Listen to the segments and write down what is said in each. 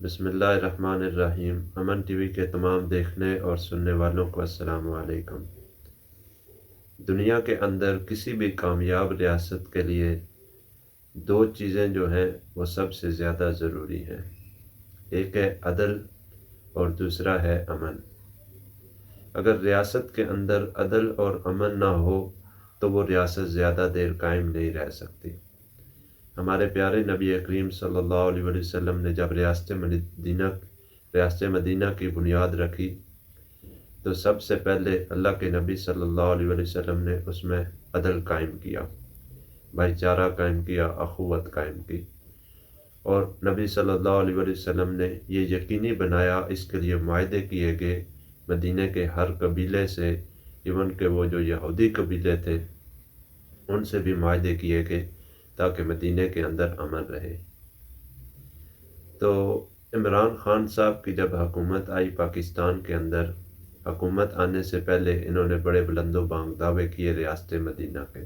بسم اللہ الرحمن الرحیم۔ امن ٹی وی کے تمام دیکھنے اور سننے والوں کو السلام علیکم۔ دنیا کے اندر کسی بھی کامیاب ریاست کے لیے دو چیزیں جو ہیں وہ سب سے زیادہ ضروری ہیں، ایک ہے عدل اور دوسرا ہے امن۔ اگر ریاست کے اندر عدل اور امن نہ ہو تو وہ ریاست زیادہ دیر قائم نہیں رہ سکتی۔ ہمارے پیارے نبی کریم صلی اللہ علیہ وسلم نے جب ریاست مدینہ کی بنیاد رکھی تو سب سے پہلے اللہ کے نبی صلی اللہ علیہ وسلم نے اس میں عدل قائم کیا، بھائی چارہ قائم کیا، اخوت قائم کی، اور نبی صلی اللہ علیہ وسلم نے یہ یقینی بنایا، اس کے لیے معاہدے کیے گئے مدینہ کے ہر قبیلے سے، ایون کہ وہ جو یہودی قبیلے تھے ان سے بھی معاہدے کیے گئے تاکہ مدینہ کے اندر امن رہے۔ تو عمران خان صاحب کی جب حکومت آئی پاکستان کے اندر، حکومت آنے سے پہلے انہوں نے بڑے بلند و بانگ دعوے کیے ریاست مدینہ کے۔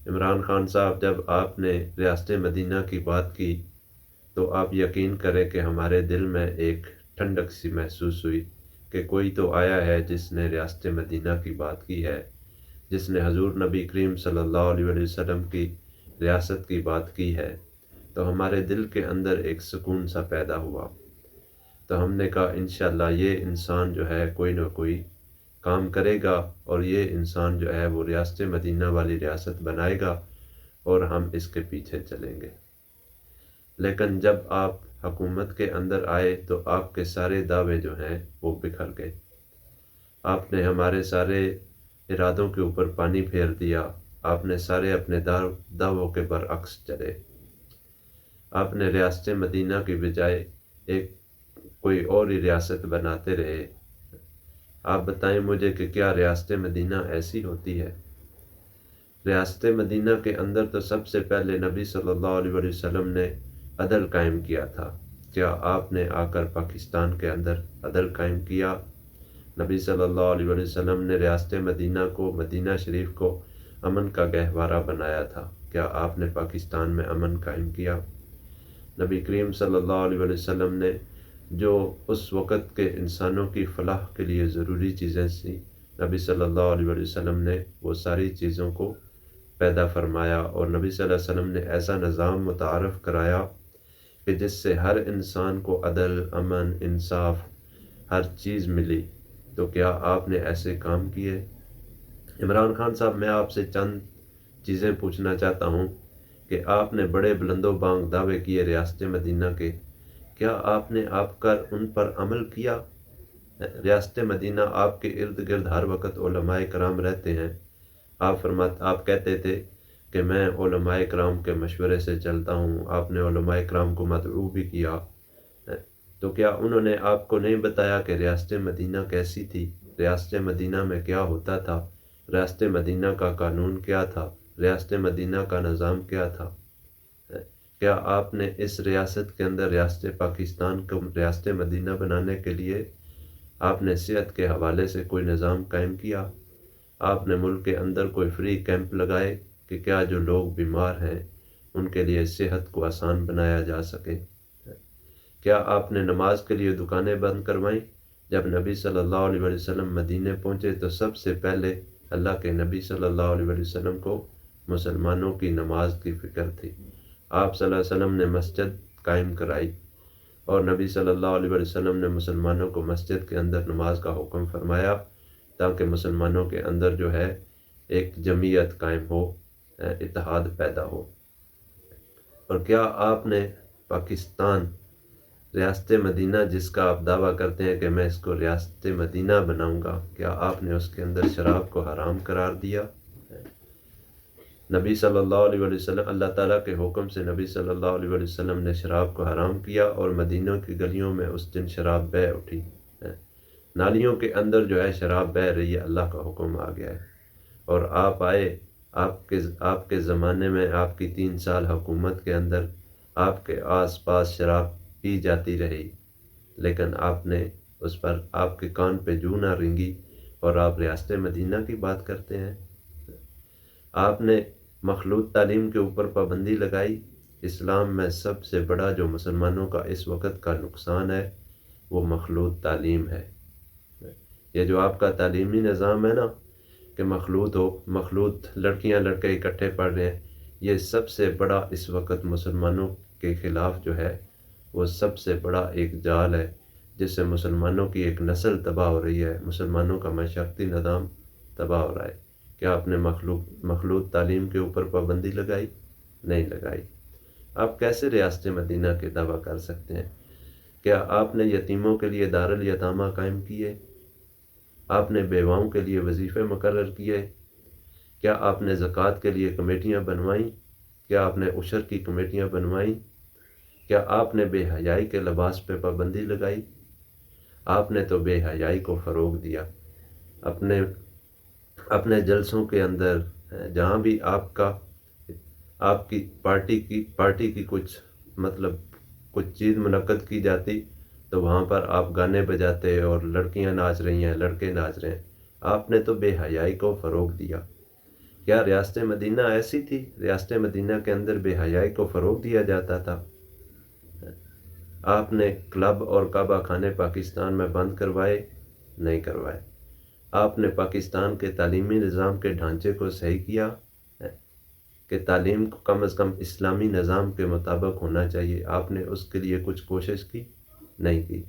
عمران خان صاحب جب آپ نے ریاست مدینہ کی بات کی تو آپ یقین کریں کہ ہمارے دل میں ایک ٹھنڈک سی محسوس ہوئی کہ کوئی تو آیا ہے جس نے ریاست مدینہ کی بات کی ہے، جس نے حضور نبی کریم صلی اللہ علیہ وسلم کی ریاست کی بات کی ہے۔ تو ہمارے دل کے اندر ایک سکون سا پیدا ہوا، تو ہم نے کہا انشاءاللہ یہ انسان جو ہے کوئی نہ کوئی کام کرے گا اور یہ انسان جو ہے وہ ریاست مدینہ والی ریاست بنائے گا اور ہم اس کے پیچھے چلیں گے۔ لیکن جب آپ حکومت کے اندر آئے تو آپ کے سارے دعوے جو ہیں وہ بکھر گئے، آپ نے ہمارے سارے ارادوں کے اوپر پانی پھیر دیا، آپ نے سارے اپنے دعووں کے برعکس چلے، آپ نے ریاست مدینہ کی بجائے ایک کوئی اور ہی ریاست بناتے رہے۔ آپ بتائیں مجھے کہ کیا ریاست مدینہ ایسی ہوتی ہے؟ ریاست مدینہ کے اندر تو سب سے پہلے نبی صلی اللہ علیہ وسلم نے عدل قائم کیا تھا۔ کیا آپ نے آ کر پاکستان کے اندر عدل قائم کیا؟ نبی صلی اللہ علیہ وسلم نے ریاست مدینہ کو، مدینہ شریف کو امن کا گہوارہ بنایا تھا۔ کیا آپ نے پاکستان میں امن قائم کیا؟ نبی کریم صلی اللہ علیہ وسلم نے جو اس وقت کے انسانوں کی فلاح کے لیے ضروری چیزیں تھیں، نبی صلی اللہ علیہ وسلم نے وہ ساری چیزوں کو پیدا فرمایا، اور نبی صلی اللہ علیہ وسلم نے ایسا نظام متعارف کرایا کہ جس سے ہر انسان کو عدل، امن، انصاف، ہر چیز ملی۔ تو کیا آپ نے ایسے کام کیے؟ عمران خان صاحب، میں آپ سے چند چیزیں پوچھنا چاہتا ہوں کہ آپ نے بڑے بلند و بانگ دعوے کیے ریاست مدینہ کے، کیا آپ نے ان پر عمل کیا؟ ریاست مدینہ آپ کے ارد گرد ہر وقت علماء کرام رہتے ہیں، آپ کہتے تھے کہ میں علماء کرام کے مشورے سے چلتا ہوں، آپ نے علماء کرام کو مدعو بھی کیا، تو کیا انہوں نے آپ کو نہیں بتایا کہ ریاست مدینہ کیسی تھی، ریاست مدینہ میں کیا ہوتا تھا، ریاست مدینہ کا قانون کیا تھا، ریاست مدینہ کا نظام کیا تھا؟ کیا آپ نے اس ریاست کے اندر ریاست پاکستان کو ریاست مدینہ بنانے کے لیے آپ نے صحت کے حوالے سے کوئی نظام قائم کیا؟ آپ نے ملک کے اندر کوئی فری کیمپ لگائے کہ کیا جو لوگ بیمار ہیں ان کے لیے صحت کو آسان بنایا جا سکے؟ کیا آپ نے نماز کے لیے دکانیں بند کروائیں؟ جب نبی صلی اللہ علیہ وسلم مدینے پہنچے تو سب سے پہلے اللہ کے نبی صلی اللہ علیہ وسلم کو مسلمانوں کی نماز کی فکر تھی۔ آپ صلی اللہ علیہ وسلم نے مسجد قائم کرائی، اور نبی صلی اللہ علیہ وسلم نے مسلمانوں کو مسجد کے اندر نماز کا حکم فرمایا تاکہ مسلمانوں کے اندر جو ہے ایک جمعیت قائم ہو، اتحاد پیدا ہو۔ اور کیا آپ نے پاکستان، ریاست مدینہ جس کا آپ دعویٰ کرتے ہیں کہ میں اس کو ریاست مدینہ بناؤں گا، کیا آپ نے اس کے اندر شراب کو حرام قرار دیا؟ نبی صلی اللہ علیہ وسلم، اللہ تعالیٰ کے حکم سے نبی صلی اللہ علیہ وسلم نے شراب کو حرام کیا، اور مدینہ کی گلیوں میں اس دن شراب بہہ اٹھی، نالیوں کے اندر جو ہے شراب بہہ رہی ہے، اللہ کا حکم آ گیا ہے۔ اور آپ آئے، آپ کے زمانے میں، آپ کی 3 سال حکومت کے اندر آپ کے آس پاس شراب پی جاتی رہی، لیکن آپ نے اس پر، آپ کے کان پہ جوں نہ رینگی، اور آپ ریاست مدینہ کی بات کرتے ہیں۔ آپ نے مخلوط تعلیم کے اوپر پابندی لگائی، اسلام میں سب سے بڑا جو مسلمانوں کا اس وقت کا نقصان ہے وہ مخلوط تعلیم ہے۔ یہ جو آپ کا تعلیمی نظام ہے نا کہ مخلوط لڑکیاں لڑکے اکٹھے پڑھ رہے ہیں، یہ سب سے بڑا اس وقت مسلمانوں کے خلاف جو ہے وہ سب سے بڑا ایک جال ہے، جس سے مسلمانوں کی ایک نسل تباہ ہو رہی ہے، مسلمانوں کا معاشرتی نظام تباہ ہو رہا ہے۔ کیا آپ نے مخلوط تعلیم کے اوپر پابندی لگائی؟ نہیں لگائی۔ آپ کیسے ریاست مدینہ کے دعویٰ کر سکتے ہیں؟ کیا آپ نے یتیموں کے لیے دارالیتامہ قائم کیے؟ آپ نے بیواؤں کے لیے وظیفے مقرر کیے؟ کیا آپ نے زکوٰۃ کے لیے کمیٹیاں بنوائیں؟ کیا آپ نے عشر کی کمیٹیاں بنوائیں؟ کیا آپ نے بے حیائی کے لباس پہ پابندی لگائی؟ آپ نے تو بے حیائی کو فروغ دیا۔ اپنے جلسوں کے اندر جہاں بھی آپ کی پارٹی کی کچھ چیز منعقد کی جاتی تو وہاں پر آپ گانے بجاتے اور لڑکیاں ناچ رہی ہیں، لڑکے ناچ رہے ہیں۔ آپ نے تو بے حیائی کو فروغ دیا۔ کیا ریاست مدینہ ایسی تھی؟ ریاست مدینہ کے اندر بے حیائی کو فروغ دیا جاتا تھا؟ آپ نے کلب اور کعبہ خانے پاکستان میں بند کروائے؟ نہیں کروائے۔ آپ نے پاکستان کے تعلیمی نظام کے ڈھانچے کو صحیح کیا کہ تعلیم کو کم از کم اسلامی نظام کے مطابق ہونا چاہیے، آپ نے اس کے لیے کچھ کوشش کی؟ نہیں کی۔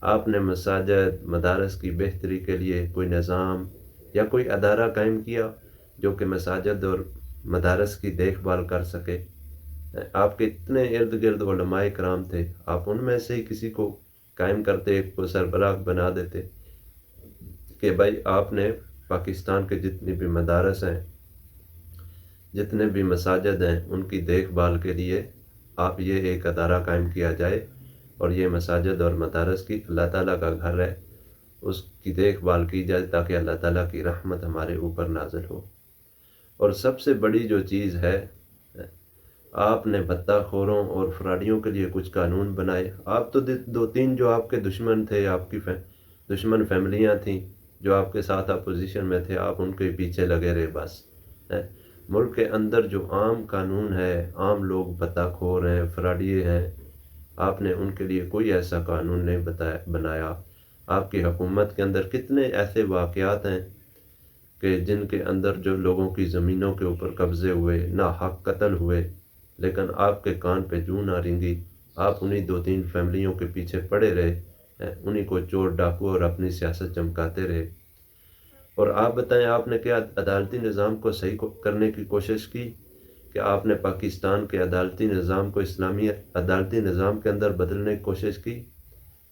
آپ نے مساجد مدارس کی بہتری کے لیے کوئی نظام یا کوئی ادارہ قائم کیا جو کہ مساجد اور مدارس کی دیکھ بھال کر سکے؟ آپ کے اتنے ارد گرد علماء کرام تھے، آپ ان میں سے ہی کسی کو قائم کرتے، ایک کو سربراہ بنا دیتے کہ بھائی آپ نے پاکستان کے جتنی بھی مدارس ہیں، جتنے بھی مساجد ہیں، ان کی دیکھ بھال کے لیے آپ یہ ایک ادارہ قائم کیا جائے، اور یہ مساجد اور مدارس کی اللہ تعالیٰ کا گھر ہے، اس کی دیکھ بھال کی جائے تاکہ اللہ تعالیٰ کی رحمت ہمارے اوپر نازل ہو۔ اور سب سے بڑی جو چیز ہے، آپ نے بھتہ خوروں اور فراڈیوں کے لیے کچھ قانون بنائے۔ آپ تو دو تین جو آپ کے دشمن تھے، آپ کی دشمن فیملیاں تھیں جو آپ کے ساتھ اپوزیشن میں تھے، آپ ان کے پیچھے لگے رہے بس۔ ملک کے اندر جو عام قانون ہے، عام لوگ بھتہ خور ہیں، فراڈیے ہیں، آپ نے ان کے لیے کوئی ایسا قانون نہیں بنایا۔ آپ کی حکومت کے اندر کتنے ایسے واقعات ہیں کہ جن کے اندر جو لوگوں کی زمینوں کے اوپر قبضے ہوئے، ناحق قتل ہوئے، لیکن آپ کے کان پہ جوں نہ رینگی، آپ انہی دو تین فیملیوں کے پیچھے پڑے رہے، انہی کو چور ڈاکو اور اپنی سیاست چمکاتے رہے۔ اور آپ بتائیں، آپ نے کیا عدالتی نظام کو صحیح کرنے کی کوشش کی؟ کہ آپ نے پاکستان کے عدالتی نظام کو اسلامی عدالتی نظام کے اندر بدلنے کی کوشش کی؟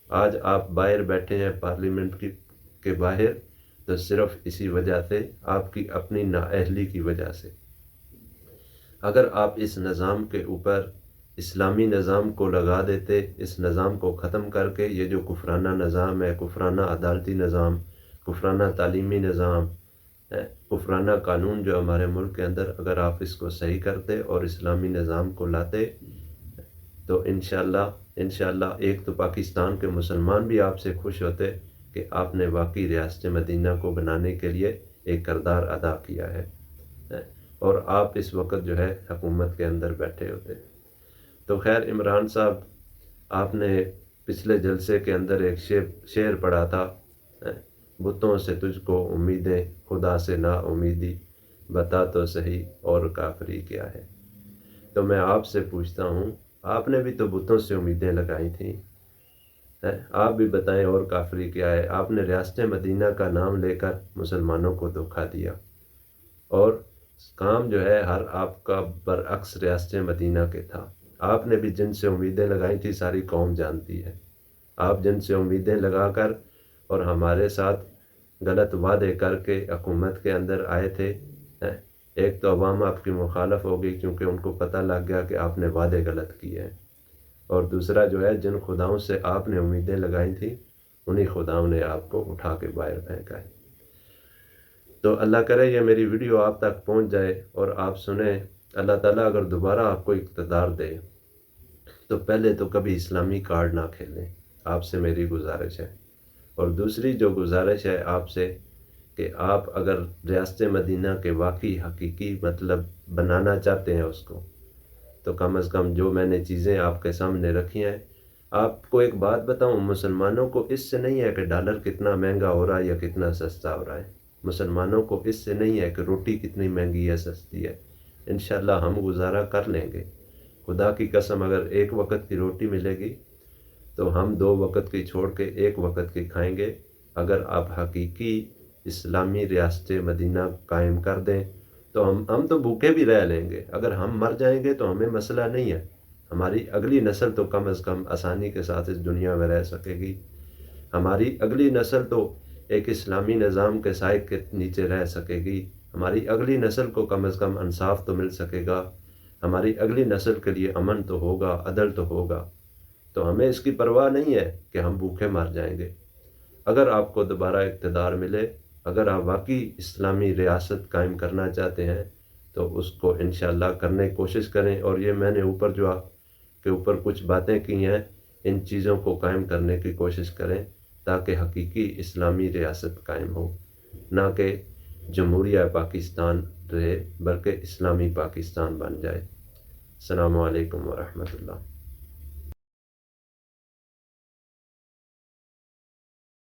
آج آپ باہر بیٹھے ہیں پارلیمنٹ کے باہر، تو صرف اسی وجہ سے، آپ کی اپنی نااہلی کی وجہ سے۔ اگر آپ اس نظام کے اوپر اسلامی نظام کو لگا دیتے، اس نظام کو ختم کر کے، یہ جو کفرانہ نظام ہے، کفرانہ عدالتی نظام، کفرانہ تعلیمی نظام، کفرانہ قانون جو ہمارے ملک کے اندر، اگر آپ اس کو صحیح کرتے اور اسلامی نظام کو لاتے تو انشاءاللہ ایک تو پاکستان کے مسلمان بھی آپ سے خوش ہوتے کہ آپ نے واقعی ریاست مدینہ کو بنانے کے لیے ایک کردار ادا کیا ہے، اور آپ اس وقت جو ہے حکومت کے اندر بیٹھے ہوتے۔ تو خیر عمران صاحب، آپ نے پچھلے جلسے کے اندر ایک شعر پڑھا تھا، بتوں سے تجھ کو امیدیں، خدا سے نا امیدی، بتا تو صحیح اور کافری کیا ہے۔ تو میں آپ سے پوچھتا ہوں، آپ نے بھی تو بتوں سے امیدیں لگائی تھیں، آپ بھی بتائیں اور کافری کیا ہے۔ آپ نے ریاست مدینہ کا نام لے کر مسلمانوں کو دھوکہ دیا، اور کام جو ہے ہر آپ کا برعکس ریاست مدینہ کے تھا۔ آپ نے بھی جن سے امیدیں لگائی تھی ساری قوم جانتی ہے۔ آپ جن سے امیدیں لگا کر اور ہمارے ساتھ غلط وعدے کر کے حکومت کے اندر آئے تھے، ایک تو عوام آپ کی مخالف ہو گئی کیونکہ ان کو پتہ لگ گیا کہ آپ نے وعدے غلط کیے ہیں، اور دوسرا جو ہے جن خداؤں سے آپ نے امیدیں لگائی تھیں انہی خداؤں نے آپ کو اٹھا کے باہر پھینکا ہے۔ تو اللہ کرے یہ میری ویڈیو آپ تک پہنچ جائے اور آپ سنیں۔ اللہ تعالیٰ اگر دوبارہ آپ کو اقتدار دے تو پہلے تو کبھی اسلامی کارڈ نہ کھیلیں، آپ سے میری گزارش ہے۔ اور دوسری جو گزارش ہے آپ سے کہ آپ اگر ریاست مدینہ کے واقعی حقیقی مطلب بنانا چاہتے ہیں اس کو، تو کم از کم جو میں نے چیزیں آپ کے سامنے رکھی ہیں، آپ کو ایک بات بتاؤں، مسلمانوں کو اس سے نہیں ہے کہ ڈالر کتنا مہنگا ہو رہا ہے یا کتنا سستا ہو رہا ہے، مسلمانوں کو اس سے نہیں ہے کہ روٹی کتنی مہنگی یا سستی ہے، انشاءاللہ ہم گزارا کر لیں گے۔ خدا کی قسم اگر ایک وقت کی روٹی ملے گی تو ہم 2 وقت کی چھوڑ کے 1 وقت کی کھائیں گے۔ اگر آپ حقیقی اسلامی ریاست مدینہ قائم کر دیں تو ہم تو بھوکے بھی رہ لیں گے، اگر ہم مر جائیں گے تو ہمیں مسئلہ نہیں ہے، ہماری اگلی نسل تو کم از کم آسانی کے ساتھ اس دنیا میں رہ سکے گی، ہماری اگلی نسل تو ایک اسلامی نظام کے سائے کے نیچے رہ سکے گی، ہماری اگلی نسل کو کم از کم انصاف تو مل سکے گا، ہماری اگلی نسل کے لیے امن تو ہوگا، عدل تو ہوگا۔ تو ہمیں اس کی پرواہ نہیں ہے کہ ہم بھوکے مر جائیں گے۔ اگر آپ کو دوبارہ اقتدار ملے، اگر آپ واقعی اسلامی ریاست قائم کرنا چاہتے ہیں تو اس کو انشاءاللہ کرنے کی کوشش کریں، اور یہ میں نے اوپر جو آپ کے اوپر کچھ باتیں کی ہیں، ان چیزوں کو قائم کرنے کی کوشش کریں تاکہ حقیقی اسلامی ریاست قائم ہو، نہ کہ جمہوریہ پاکستان رہے بلکہ اسلامی پاکستان بن جائے۔ السلام علیکم ورحمۃ اللہ۔